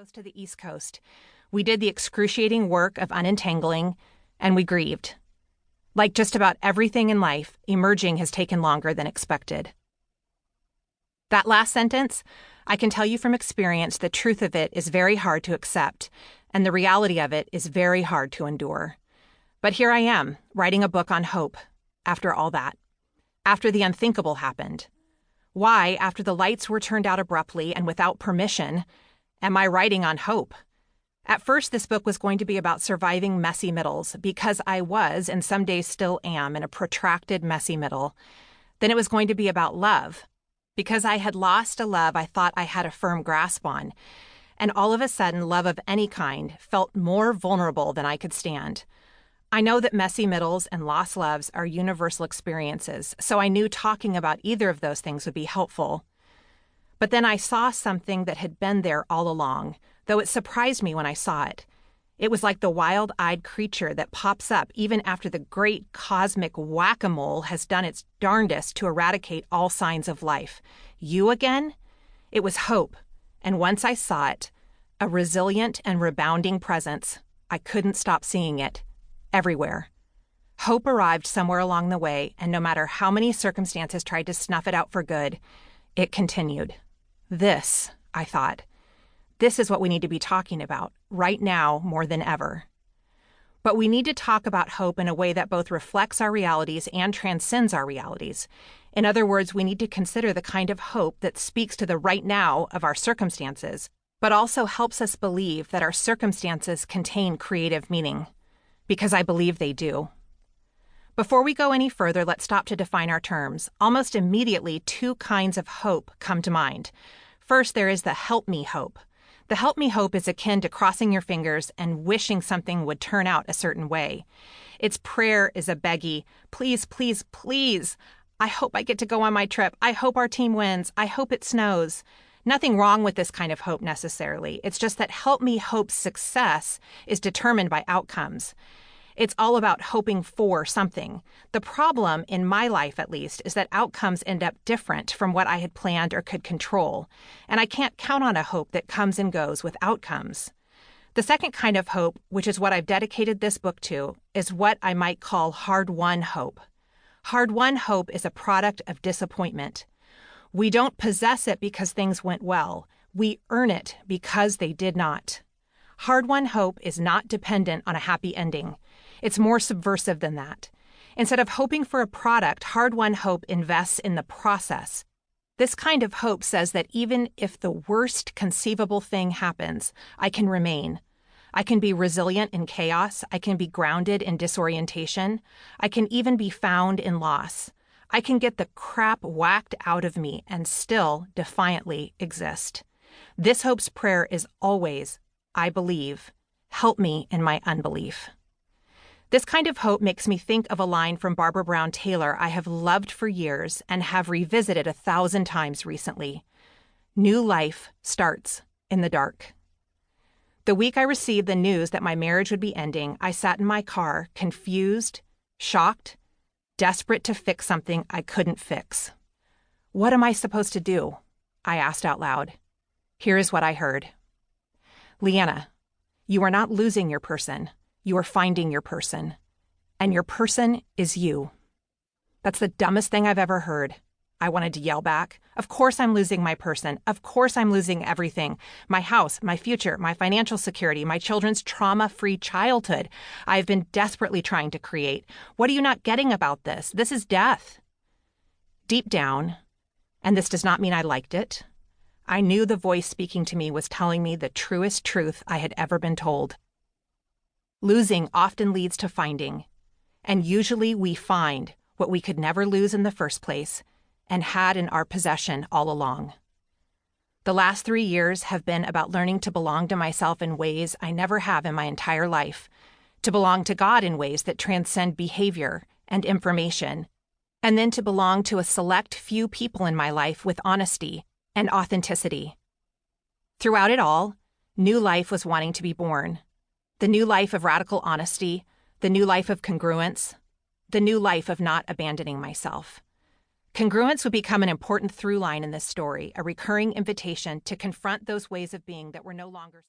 Coast to the East Coast. We did the excruciating work of unentangling, and we grieved. Like just about everything in life, emerging has taken longer than expected. That last sentence, I can tell you from experience, the truth of it is very hard to accept, and the reality of it is very hard to endure. But here I am, writing a book on hope, after all that, after the unthinkable happened. Why, after the lights were turned out abruptly and without permission, am I writing on hope? At first, this book was going to be about surviving messy middles, because I was, and some days still am, in a protracted messy middle. Then it was going to be about love, because I had lost a love I thought I had a firm grasp on, and all of a sudden, love of any kind felt more vulnerable than I could stand. I know that messy middles and lost loves are universal experiences, so I knew talking about either of those things would be helpful. But then I saw something that had been there all along, though it surprised me when I saw it. It was like the wild-eyed creature that pops up even after the great cosmic whack-a-mole has done its darndest to eradicate all signs of life. You again? It was hope, and once I saw it, a resilient and rebounding presence, I couldn't stop seeing it. Everywhere. Hope arrived somewhere along the way, and no matter how many circumstances tried to snuff it out for good, it continued. This, I thought, this is what we need to be talking about, right now more than ever. But we need to talk about hope in a way that both reflects our realities and transcends our realities. In other words, we need to consider the kind of hope that speaks to the right now of our circumstances, but also helps us believe that our circumstances contain creative meaning. Because I believe they do. Before we go any further, let's stop to define our terms. Almost immediately, two kinds of hope come to mind. First, there is the help me hope. The help me hope is akin to crossing your fingers and wishing something would turn out a certain way. Its prayer is a beggy, please, please, please. I hope I get to go on my trip. I hope our team wins. I hope it snows. Nothing wrong with this kind of hope necessarily. It's just that help me hope's success is determined by outcomes. It's all about hoping for something. The problem, in my life at least, is that outcomes end up different from what I had planned or could control, and I can't count on a hope that comes and goes with outcomes. The second kind of hope, which is what I've dedicated this book to, is what I might call hard-won hope. Hard-won hope is a product of disappointment. We don't possess it because things went well. We earn it because they did not. Hard-won hope is not dependent on a happy ending. It's more subversive than that. Instead of hoping for a product, hard-won hope invests in the process. This kind of hope says that even if the worst conceivable thing happens, I can remain. I can be resilient in chaos. I can be grounded in disorientation. I can even be found in loss. I can get the crap whacked out of me and still defiantly exist. This hope's prayer is always, I believe, help me in my unbelief. This kind of hope makes me think of a line from Barbara Brown Taylor I have loved for years and have revisited 1,000 times recently. New life starts in the dark. The week I received the news that my marriage would be ending, I sat in my car, confused, shocked, desperate to fix something I couldn't fix. What am I supposed to do? I asked out loud. Here is what I heard. Leeana, you are not losing your person. You are finding your person. And your person is you. That's the dumbest thing I've ever heard. I wanted to yell back. Of course I'm losing my person. Of course I'm losing everything. My house, my future, my financial security, my children's trauma-free childhood I have been desperately trying to create. What are you not getting about this? This is death. Deep down, and this does not mean I liked it, I knew the voice speaking to me was telling me the truest truth I had ever been told. Losing often leads to finding, and usually we find what we could never lose in the first place and had in our possession all along. The last 3 years have been about learning to belong to myself in ways I never have in my entire life, to belong to God in ways that transcend behavior and information, and then to belong to a select few people in my life with honesty and authenticity. Throughout it all, new life was wanting to be born. The new life of radical honesty, the new life of congruence, the new life of not abandoning myself. Congruence would become an important through line in this story, a recurring invitation to confront those ways of being that were no longer